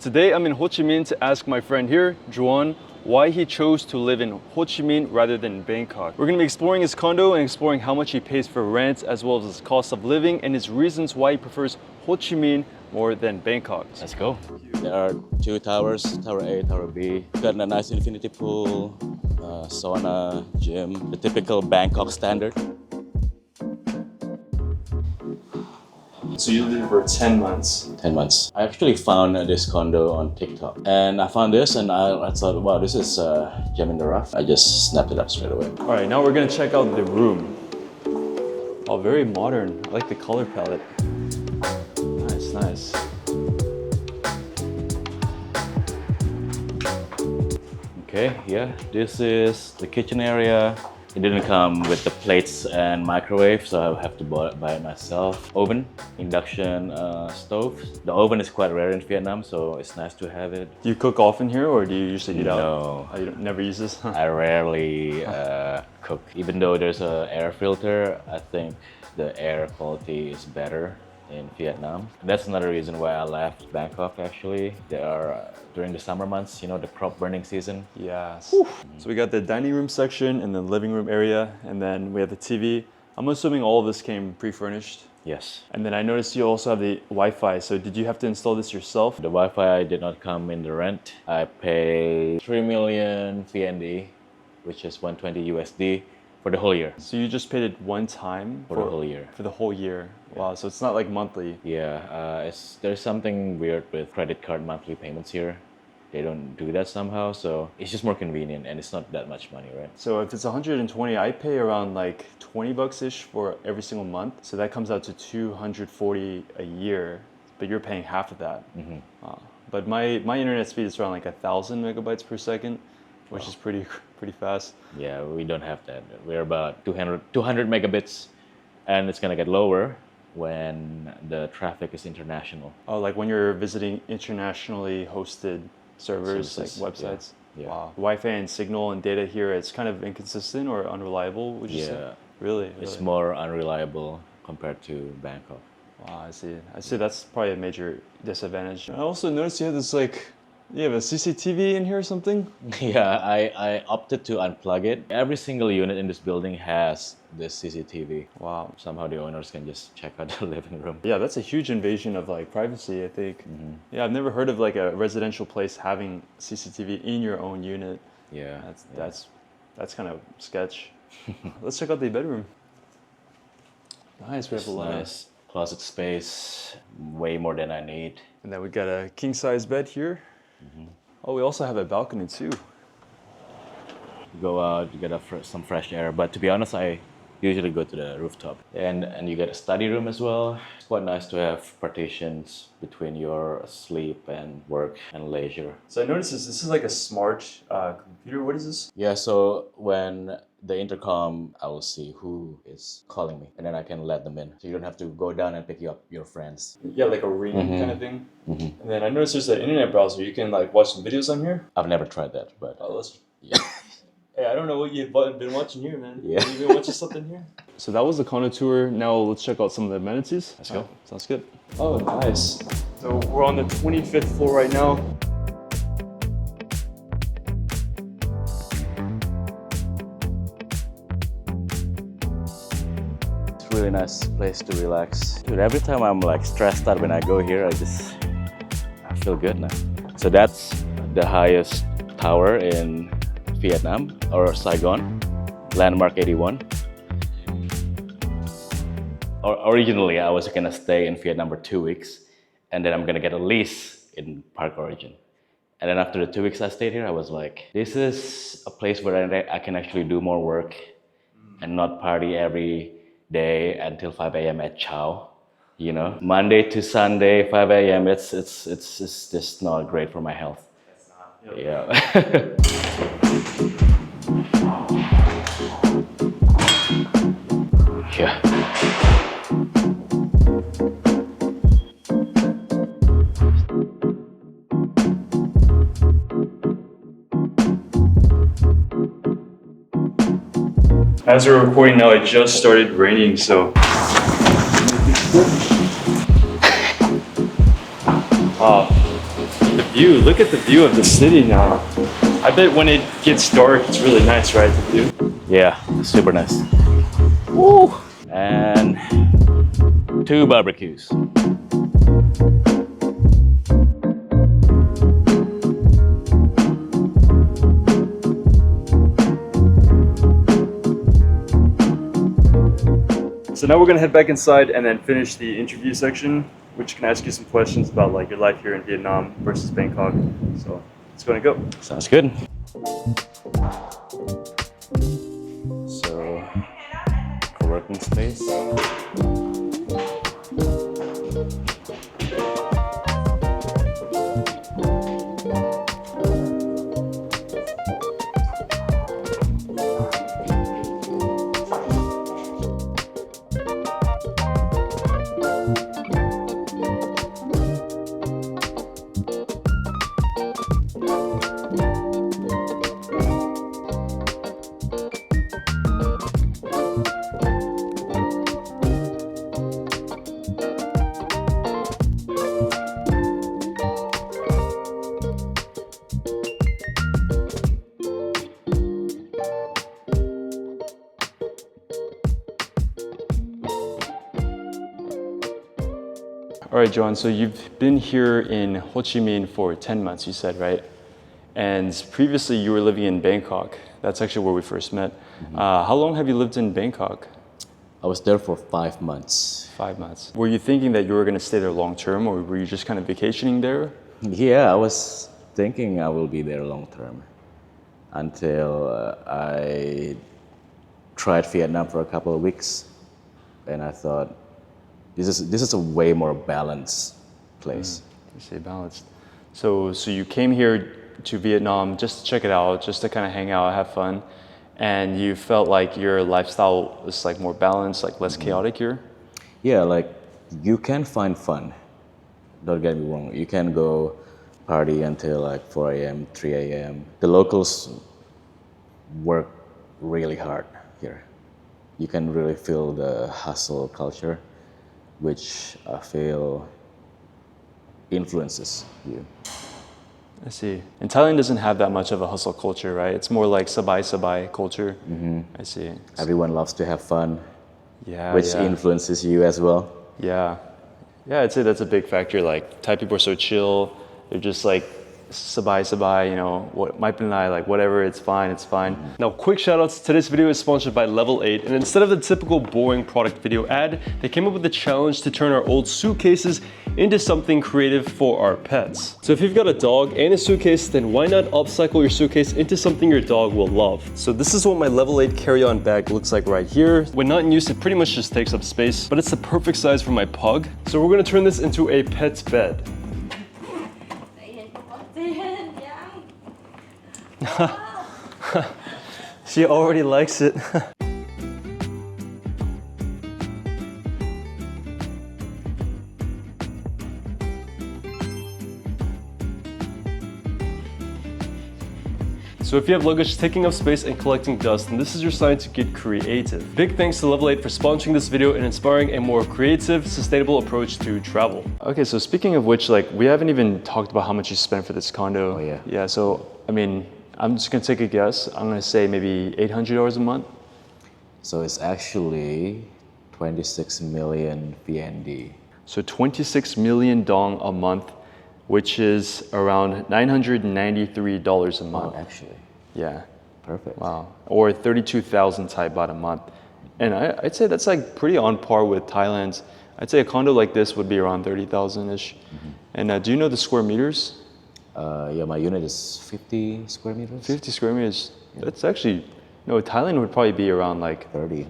today I'm in Ho Chi Minh to ask my friend here, Juan, why he chose to live in Ho Chi Minh rather than Bangkok. We're going to be exploring his condo and exploring how much he pays for rent, as well as his cost of living and his reasons why he prefers Ho Chi Minh more than Bangkok. Let's go. There are two towers, Tower A, Tower B. Got a nice infinity pool, sauna, gym, the typical Bangkok standard. So you lived for 10 months. 10 months. I actually found this condo on TikTok. And I found this and I thought, wow, this is a gem in the rough. I just snapped it up straight away. All right, now we're gonna check out the room. Oh, very modern. I like the color palette. Nice, nice. Okay, yeah, this is the kitchen area. It didn't come with the plates and microwave, so I have to buy it myself. Oven, induction stove. The oven is quite rare in Vietnam, so it's nice to have it. Do you cook often here or do you usually eat out? No. Oh, you never use this? I rarely cook. Even though there's an air filter, I think the air quality is better in Vietnam. That's another reason why I left Bangkok actually. There are, during the summer months, you know, the crop burning season. Yes. Whew. So we got the dining room section and the living room area, and then we have the TV. I'm assuming all of this came pre-furnished. Yes. And then I noticed you also have the Wi-Fi. So did you have to install this yourself? The Wi-Fi did not come in the rent. I paid 3 million VND, which is 120 USD. For the whole year. So you just paid it one time? For the whole year. For the whole year. Wow, so it's not like monthly. Yeah, there's something weird with credit card monthly payments here. They don't do that somehow, so it's just more convenient and it's not that much money, right? So if it's 120, I pay around like 20 bucks-ish for every single month. So that comes out to 240 a year, but you're paying half of that. Mm-hmm. But my internet speed is around like 1,000 megabytes per second, which is pretty fast. Yeah, we don't have that. We're about 200 megabits, and it's gonna get lower when the traffic is international. Oh, like when you're visiting internationally hosted servers, Services, like websites? Yeah. Wow. Wi-Fi and signal and data here, it's kind of inconsistent or unreliable, would you say? Yeah. Really? It's more unreliable compared to Bangkok. Wow, I see. That's probably a major disadvantage. I also noticed you have this like, you have a CCTV in here or something? Yeah, I opted to unplug it. Every single unit in this building has this CCTV. Wow. Somehow the owners can just check out the living room. Yeah, that's a huge invasion of like privacy, I think. Mm-hmm. Yeah, I've never heard of like a residential place having CCTV in your own unit. Yeah. That's kind of sketch. Let's check out the bedroom. Nice, we have a lot. Nice closet space, way more than I need. And then we got a king size bed here. Mm-hmm. Oh, we also have a balcony too. You go out, you get some fresh air. But to be honest, I usually go to the rooftop. And you get a study room as well. It's quite nice to have partitions between your sleep and work and leisure. So I noticed this is like a smart computer. What is this? Yeah, so when the intercom, I will see who is calling me, and then I can let them in. So you don't have to go down and pick up your friends. Yeah, like a ring kind of thing. Mm-hmm. And then I noticed there's an internet browser. You can like watch some videos on here. I've never tried that, but yeah. Hey, I don't know what you've been watching here, man. Yeah. Have you been watching something here? So that was the condo tour. Now let's check out some of the amenities. Let's go. Sounds good. Oh, nice. So we're on the 25th floor right now. Really nice place to relax. Dude, every time I'm like stressed out when I go here, I feel good now. So that's the highest tower in Vietnam, or Saigon, Landmark 81. Originally, I was gonna stay in Vietnam for 2 weeks, and then I'm gonna get a lease in Park Origin. And then after the 2 weeks I stayed here, I was like, this is a place where I can actually do more work and not party every day until 5 a.m. at Chow, you know. Monday to Sunday, 5 a.m. It's just not great for my health. It's not. Yeah. Yeah. As we're recording now, it just started raining, so. The view. Look at the view of the city now. I bet when it gets dark, it's really nice, right? The view. Yeah, super nice. Woo! And 2 barbecues. So now we're gonna head back inside and then finish the interview section, which can ask you some questions about like your life here in Vietnam versus Bangkok. So let's go and go. Sounds good. So, co-working space. All right, John, so you've been here in Ho Chi Minh for 10 months, you said, right? And previously you were living in Bangkok. That's actually where we first met. How long have you lived in Bangkok? I was there for 5 months. 5 months. Were you thinking that you were going to stay there long term, or were you just kind of vacationing there? Yeah, I was thinking I will be there long term until I tried Vietnam for a couple of weeks, and I thought this is a way more balanced place. You say balanced. So you came here to Vietnam just to check it out, just to kind of hang out, have fun, and you felt like your lifestyle was like more balanced, like less chaotic here? Yeah, like you can find fun. Don't get me wrong. You can go party until like 4 a.m., 3 a.m. The locals work really hard here. You can really feel the hustle culture, which I feel influences you. I see. And Thailand doesn't have that much of a hustle culture, right? It's more like sabai culture. I see. Everyone loves to have fun, Yeah, which yeah. influences you as well. Yeah. Yeah, I'd say that's a big factor. Like Thai people are so chill. They're just like sabai, you know, what might be like whatever, it's fine, it's fine. Now, quick shout outs. Today's video is sponsored by Level 8, and instead of the typical boring product video ad, they came up with a challenge to turn our old suitcases into something creative for our pets. So if you've got a dog and a suitcase, then why not upcycle your suitcase into something your dog will love? So this is what my Level 8 carry-on bag looks like right here. When not in use, it pretty much just takes up space, but it's the perfect size for my pug. So we're gonna turn this into a pet's bed. She already likes it. So if you have luggage taking up space and collecting dust, then this is your sign to get creative. Big thanks to Level 8 for sponsoring this video and inspiring a more creative, sustainable approach to travel. Okay, so speaking of which, like we haven't even talked about how much you spent for this condo. Oh yeah. Yeah, so I mean, I'm just gonna take a guess. I'm gonna say maybe $800 a month. So it's actually 26 million VND. So 26 million dong a month, which is around $993 a month. Oh, actually. Yeah. Perfect. Wow. Or 32,000 Thai baht a month. And I'd say that's like pretty on par with Thailand's. I'd say a condo like this would be around 30,000-ish. And do you know the square meters? Yeah, my unit is 50 square meters. 50 square meters. That's actually, no, Thailand would probably be around like 30, huh?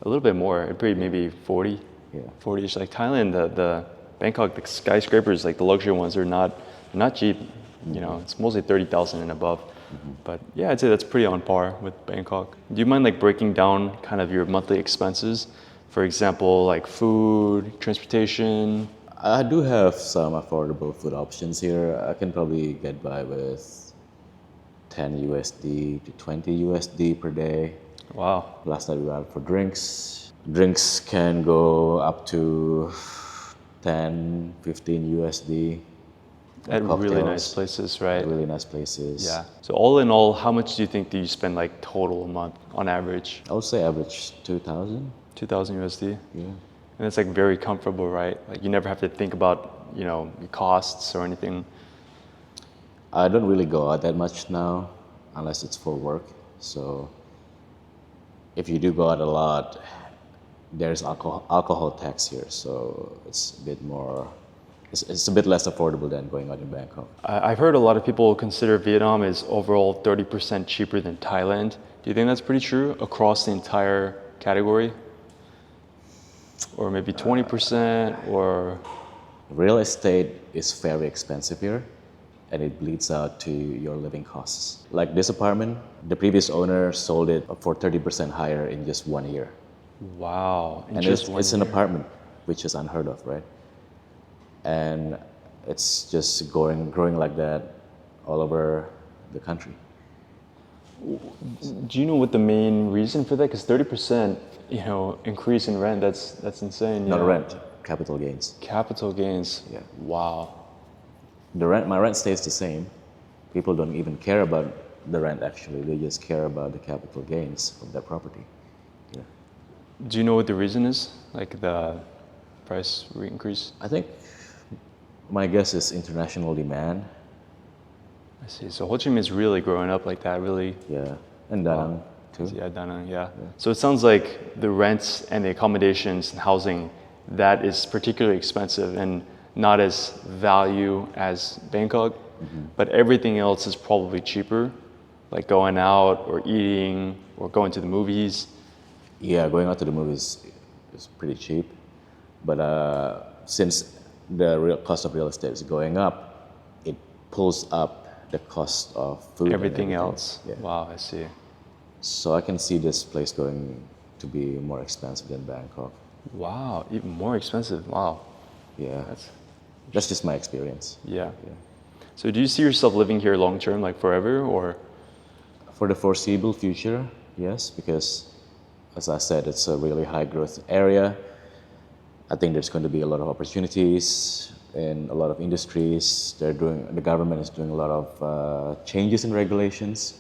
a little bit more. It'd be maybe 40. Yeah. 40-ish. Like Thailand, the Bangkok, the skyscrapers, like the luxury ones, are not cheap. You know, it's mostly 30,000 and above. But yeah, I'd say that's pretty on par with Bangkok. Do you mind like breaking down kind of your monthly expenses? For example, like food, transportation. I do have some affordable food options here. I can probably get by with 10 USD to 20 USD per day. Wow. Last night we went out for drinks. Drinks can go up to 10, 15 USD. At really nice cocktails, places, right? really nice places. Yeah. So all in all, how much do you think do you spend like total a month on average? I would say average 2,000. 2,000 USD. Yeah. And it's like very comfortable, right? Like you never have to think about, your costs or anything. I don't really go out that much now, unless it's for work. So if you do go out a lot, there's alcohol tax here, so it's a bit more. It's a bit less affordable than going out in Bangkok. I've heard a lot of people consider Vietnam is overall 30% cheaper than Thailand. Do you think that's pretty true across the entire category? Or maybe 20% or Real estate is very expensive here, and it bleeds out to your living costs. Like this apartment, the previous owner sold it for 30% higher in just 1 year. wow. In And just it's one an year. apartment, which is unheard of, right? And it's just growing like that all over the country. Do you know what the main reason for that? Because 30%, increase in rent, that's insane. Not yeah. rent, capital gains. Capital gains. Yeah. Wow. My rent stays the same. People don't even care about the rent actually. They just care about the capital gains of their property. Yeah. Do you know what the reason is? Like the price increase? I think my guess is international demand. I see. So Ho Chi Minh is really growing up like that, really. Yeah. And Da Nang too. Yeah, Da Nang, yeah. So it sounds like the rents and the accommodations and housing, that is particularly expensive and not as value as Bangkok, but everything else is probably cheaper, like going out or eating or going to the movies. Yeah, going out to the movies is pretty cheap. But since the real cost of real estate is going up, it pulls up the cost of food and Everything else. Yeah. Wow, I see. So I can see this place going to be more expensive than Bangkok. Wow, even more expensive. Wow. Yeah, That's that's just my experience. yeah. So do you see yourself living here long term, like forever, or For the foreseeable future, yes, because as I said, it's a really high growth area. I think there's going to be a lot of opportunities in a lot of industries. The government is doing a lot of changes in regulations.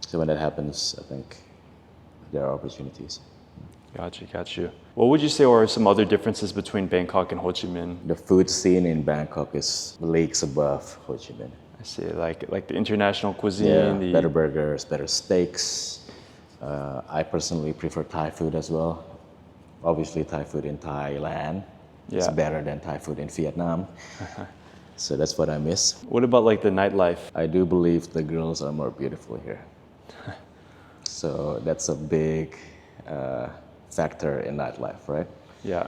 So when that happens, I think there are opportunities. got you. What would you say are some other differences between Bangkok and Ho Chi Minh? The food scene in Bangkok is leagues above Ho Chi Minh. I see, like the international cuisine, Yeah, the better burgers, better steaks. I personally prefer Thai food as well. Obviously, Thai food in Thailand is Yeah. better than Thai food in Vietnam. So that's what I miss. What about like the nightlife? I do believe the girls are more beautiful here. So that's a big factor in nightlife, right? Yeah.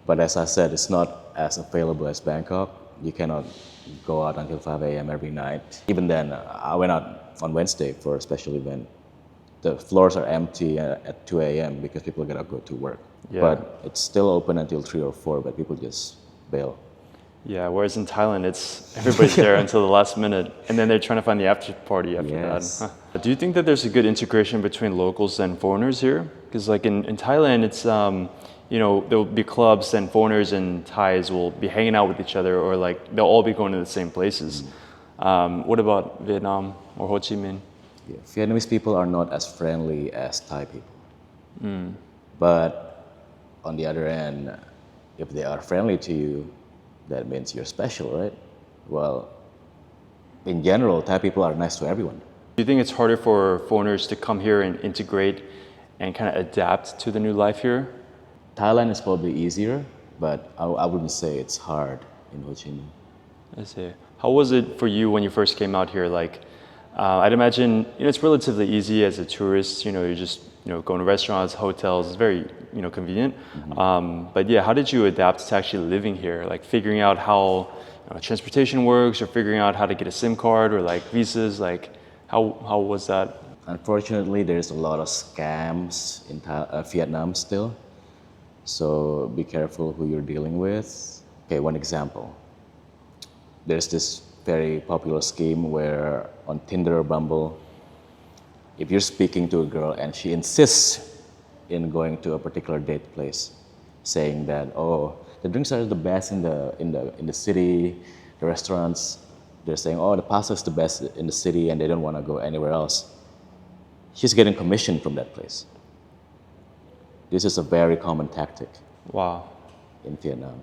But as I said, it's not as available as Bangkok. You cannot go out until 5 a.m. every night. Even then, I went out on Wednesday for a special event. The floors are empty at 2 a.m. because people gotta go to work. Yeah. But it's still open until 3 or 4, but people just bail. Yeah, whereas in Thailand, it's everybody's there until the last minute, and then they're trying to find the after party after Yes. that. Do you think that there's a good integration between locals and foreigners here? Because like in Thailand, it's there'll be clubs and foreigners and Thais will be hanging out with each other, or like they'll all be going to the same places. What about Vietnam or Ho Chi Minh? Yeah. Vietnamese people are not as friendly as Thai people. But on the other end, if they are friendly to you, that means you're special, right? Well, in general, Thai people are nice to everyone. Do you think it's harder for foreigners to come here and integrate and kind of adapt to the new life here? Thailand is probably easier, but I wouldn't say it's hard in Ho Chi Minh. I see. How was it for you when you first came out here? Like, I'd imagine it's relatively easy as a tourist. You're just going to restaurants, hotels. It's very convenient. But yeah, how did you adapt to actually living here? Like figuring out how transportation works, or figuring out how to get a SIM card or like visas. Like, how was that? Unfortunately, there's a lot of scams in Vietnam still. So be careful who you're dealing with. Okay, one example. There's this very popular scheme where on Tinder or Bumble, if you're speaking to a girl and she insists in going to a particular date place, saying that, oh, the drinks are the best in the city. The restaurants, they're saying, oh, the pasta is the best in the city, and they don't want to go anywhere else. She's getting commission from that place. This is a very common tactic Wow. in Vietnam.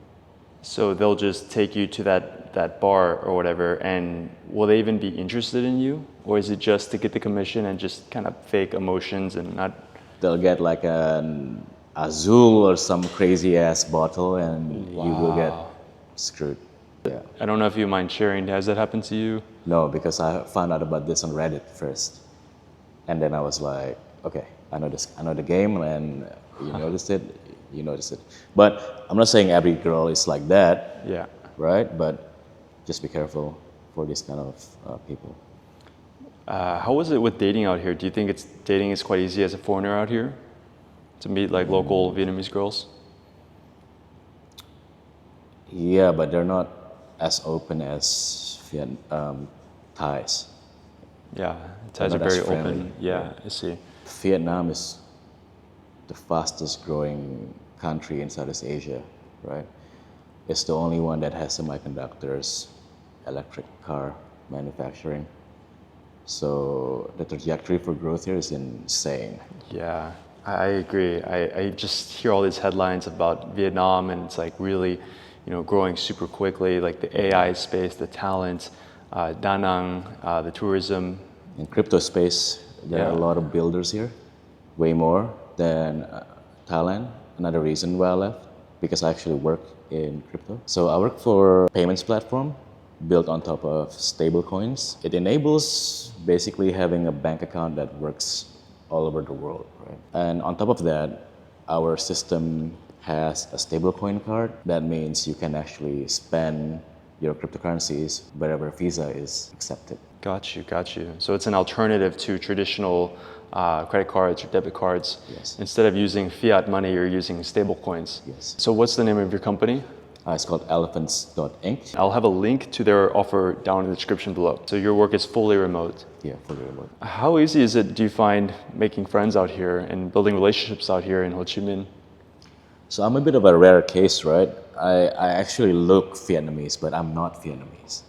So they'll just take you to that bar or whatever, and will they even be interested in you, or is it just to get the commission and just kind of fake emotions and not? They'll get like an Azul or some crazy ass bottle, and you will get screwed. Yeah. I don't know if you mind sharing. Has that happened to you? No, because I found out about this on Reddit first, and then I was like, okay, I know this, I know the game, and you noticed it, you noticed it. But I'm not saying every girl is like that, Yeah. right? But just be careful for this kind of people. How was it with dating out here? Do you think dating is quite easy as a foreigner out here to meet like local Vietnamese girls? Yeah, but they're not as open as Thais. Yeah, Thais are not as very friendly. open. Yeah, I see. Vietnam is the fastest growing country in Southeast Asia, right? It's the only one that has semiconductors, electric car manufacturing. So the trajectory for growth here is insane. Yeah, I agree. I just hear all these headlines about Vietnam, and it's like really, growing super quickly. Like the AI space, the talent, Da Nang, the tourism. In crypto space, there are a Yeah. lot of builders here, way more than Thailand. Another reason why I left, because I actually work in crypto. So I work for a payments platform built on top of stable coins. It enables basically having a bank account that works all over the world, right? And on top of that, our system has a stablecoin card. That means you can actually spend your cryptocurrencies wherever Visa is accepted. Got you, got you. So it's an alternative to traditional credit cards or debit cards. Yes. Instead of using fiat money, you're using stable coins. Yes. So what's the name of your company? It's called elephants.inc. I'll have a link to their offer down in the description below. So your work is fully remote. Yeah, fully remote. How easy is it, do you find, making friends out here and building relationships out here in Ho Chi Minh? So I'm a bit of a rare case, right? I actually look Vietnamese, but I'm not Vietnamese.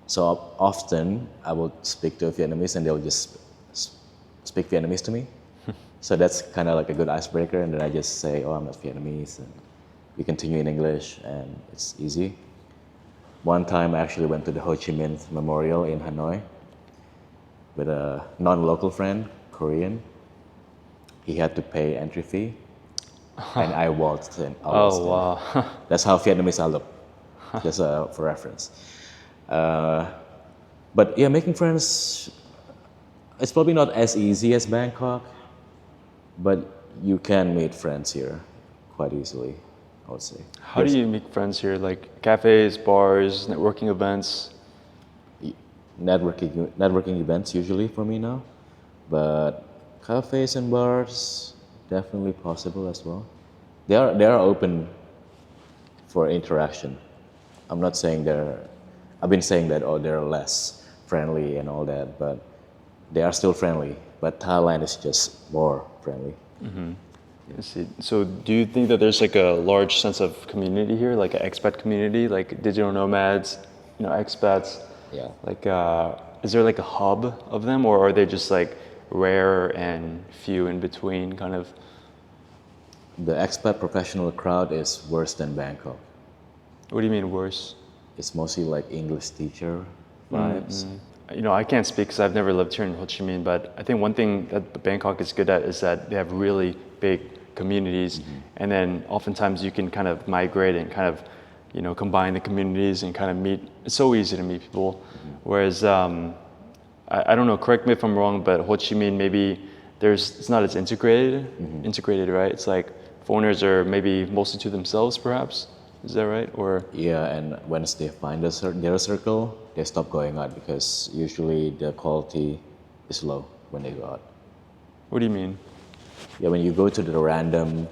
So often I will speak to a Vietnamese and they'll just speak Vietnamese to me. So that's kind of like a good icebreaker, and then I just say, oh, I'm not Vietnamese, and we continue in English, and it's easy. One time I actually went to the Ho Chi Minh Memorial in Hanoi with a non-local friend, Korean. He had to pay entry fee, and I waltzed in. Oh, wow. That's how Vietnamese I look, just for reference. But yeah, making friends, it's probably not as easy as Bangkok, but you can meet friends here quite easily, I would say. How do you make friends here? Like cafes, bars, networking events? Networking events usually for me now, but cafes and bars definitely possible as well. They are open for interaction. I'm not saying I've been saying that, oh, they're less friendly and all that, but they are still friendly. But Thailand is just more friendly. I see. So do you think that there's like a large sense of community here, like an expat community, like digital nomads, expats? Yeah. Like, is there like a hub of them, or are they just like rare and few in between, kind of? The expat professional crowd is worse than Bangkok. What do you mean worse? It's mostly like English teacher vibes. I can't speak because I've never lived here in Ho Chi Minh, but I think one thing that Bangkok is good at is that they have really big communities, and then oftentimes you can kind of migrate and kind of, combine the communities and kind of meet. It's so easy to meet people. Whereas, I don't know, correct me if I'm wrong, but Ho Chi Minh, maybe it's not as integrated, right? It's like foreigners are maybe mostly to themselves, perhaps. Is that right? Or Yeah, and once they find their circle, they stop going out because usually the quality is low when they go out. what do you mean? Yeah, when you go to the random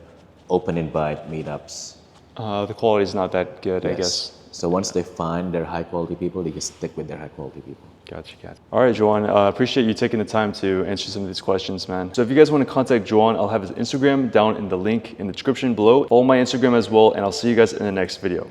open invite meetups, The quality is not that good, I yes. guess. So once they find their high quality people, they just stick with their high quality people. Gotcha. All right, Joan, appreciate you taking the time to answer some of these questions, man. So if you guys want to contact Joan, I'll have his Instagram down in the link in the description below. Follow my Instagram as well, and I'll see you guys in the next video.